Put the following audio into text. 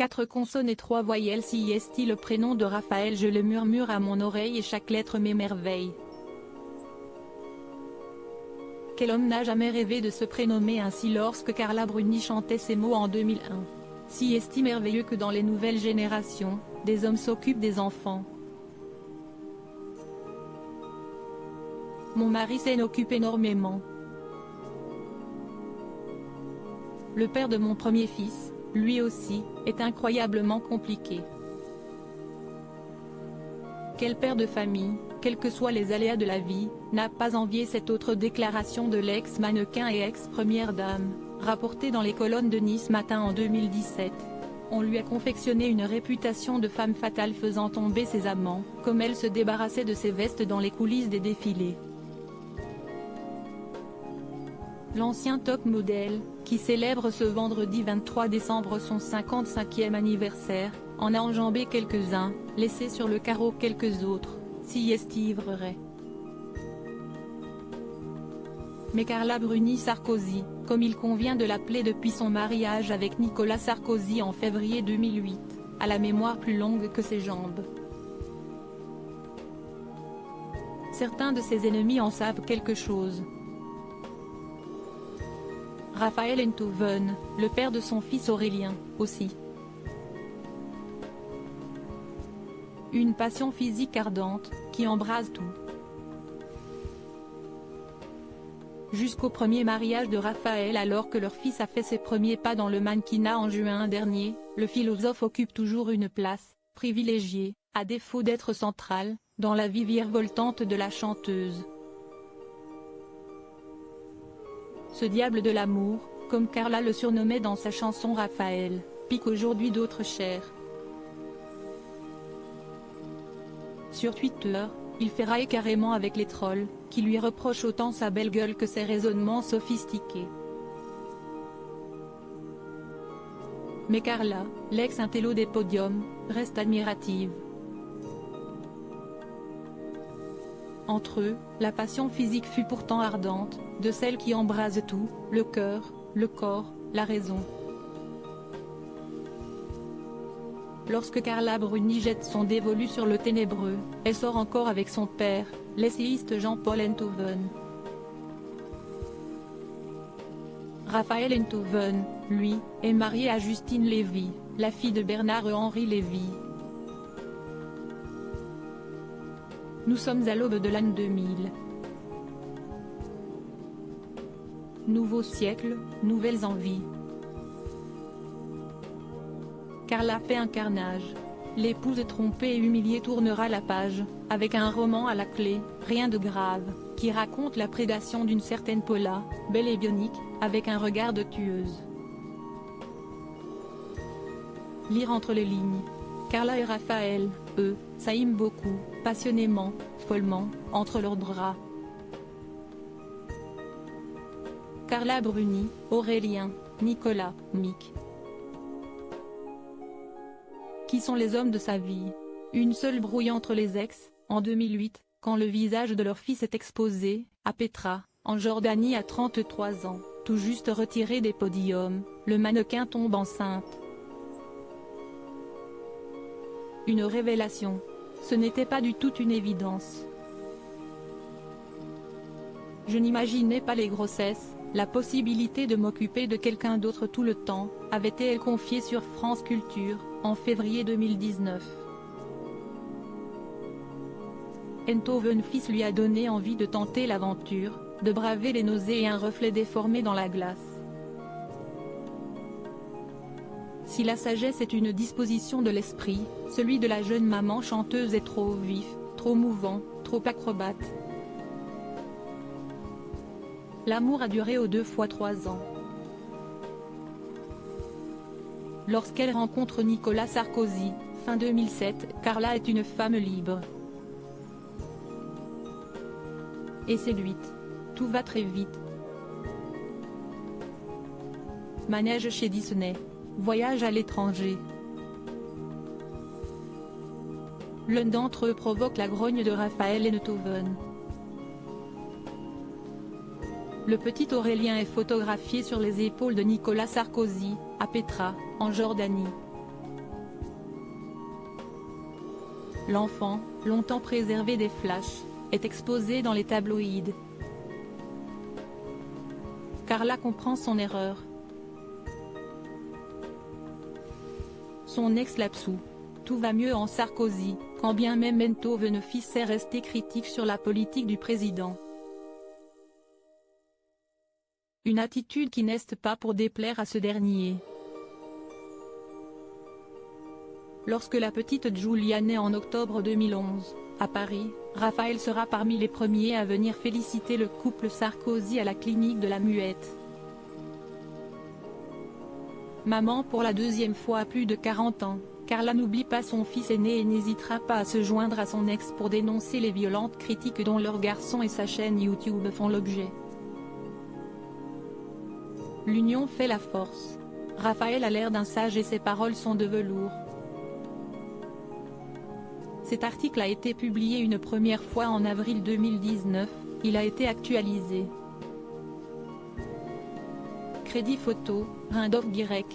4 consonnes et 3 voyelles. Si est-il le prénom de Raphaël, je le murmure à mon oreille et chaque lettre m'émerveille. Quel homme n'a jamais rêvé de se prénommer ainsi? Lorsque Carla Bruni chantait ces mots en 2001. Si est-il merveilleux que dans les nouvelles générations, des hommes s'occupent des enfants. Mon mari s'en occupe énormément. Le père de mon premier fils, lui aussi, est incroyablement compliqué. Quel père de famille, quels que soient les aléas de la vie, n'a pas envié cette autre déclaration de l'ex-mannequin et ex-première dame, rapportée dans les colonnes de Nice Matin en 2017. On lui a confectionné une réputation de femme fatale faisant tomber ses amants, comme elle se débarrassait de ses vestes dans les coulisses des défilés. L'ancien top modèle, qui célèbre ce vendredi 23 décembre son 55e anniversaire, en a enjambé quelques-uns, laissé sur le carreau quelques autres, s'y estivreraient. Mais Carla Bruni Sarkozy, comme il convient de l'appeler depuis son mariage avec Nicolas Sarkozy en février 2008, a la mémoire plus longue que ses jambes. Certains de ses ennemis en savent quelque chose. Raphaël Enthoven, le père de son fils Aurélien, aussi. Une passion physique ardente, qui embrase tout. Jusqu'au premier mariage de Raphaël, alors que leur fils a fait ses premiers pas dans le mannequinat en juin dernier, le philosophe occupe toujours une place, privilégiée, à défaut d'être centrale, dans la vie virevoltante de la chanteuse. Ce diable de l'amour, comme Carla le surnommait dans sa chanson Raphaël, pique aujourd'hui d'autres chairs. Sur Twitter, il ferraille carrément avec les trolls, qui lui reprochent autant sa belle gueule que ses raisonnements sophistiqués. Mais Carla, l'ex-intello des podiums, reste admirative. Entre eux, la passion physique fut pourtant ardente, de celle qui embrase tout, le cœur, le corps, la raison. Lorsque Carla Bruni jette son dévolu sur le ténébreux, elle sort encore avec son père, l'essayiste Jean-Paul Enthoven. Raphaël Enthoven, lui, est marié à Justine Lévy, la fille de Bernard-Henri Lévy. Nous sommes à l'aube de l'an 2000. Nouveau siècle, nouvelles envies. Carla fait un carnage. L'épouse trompée et humiliée tournera la page, avec un roman à la clé, rien de grave, qui raconte la prédation d'une certaine Paula, belle et bionique, avec un regard de tueuse. Lire entre les lignes. Carla et Raphaël, eux, s'aiment beaucoup, passionnément, follement, entre leurs draps. Carla Bruni, Aurélien, Nicolas, Mick. Qui sont les hommes de sa vie? Une seule brouille entre les ex, en 2008, quand le visage de leur fils est exposé, à Petra, en Jordanie à 33 ans, tout juste retiré des podiums, le mannequin tombe enceinte. Une révélation. Ce n'était pas du tout une évidence. Je n'imaginais pas les grossesses, la possibilité de m'occuper de quelqu'un d'autre tout le temps, avait-elle confié sur France Culture, en février 2019. Enthoven fils lui a donné envie de tenter l'aventure, de braver les nausées et un reflet déformé dans la glace. Si la sagesse est une disposition de l'esprit, celui de la jeune maman chanteuse est trop vif, trop mouvant, trop acrobate. L'amour a duré aux 2 fois 3 ans. Lorsqu'elle rencontre Nicolas Sarkozy, fin 2007, Carla est une femme libre. Et séduite. Tout va très vite. Manège chez Disney. Voyage à l'étranger. L'un d'entre eux provoque la grogne de Raphaël Enthoven. Le petit Aurélien est photographié sur les épaules de Nicolas Sarkozy, à Petra, en Jordanie. L'enfant, longtemps préservé des flashs, est exposé dans les tabloïds. Carla comprend son erreur. Son ex l'absout. Tout va mieux en Sarkozy, quand bien même Enthoven fils est resté critique sur la politique du président. Une attitude qui n'est pas pour déplaire à ce dernier. Lorsque la petite Giulia naît en octobre 2011, à Paris, Raphaël sera parmi les premiers à venir féliciter le couple Sarkozy à la clinique de la Muette. Maman pour la deuxième fois à plus de 40 ans, Carla n'oublie pas son fils aîné et n'hésitera pas à se joindre à son ex pour dénoncer les violentes critiques dont leur garçon et sa chaîne YouTube font l'objet. L'union fait la force. Raphaël a l'air d'un sage et ses paroles sont de velours. Cet article a été publié une première fois en avril 2019, il a été actualisé. Crédit photo, Rindolph Guirec.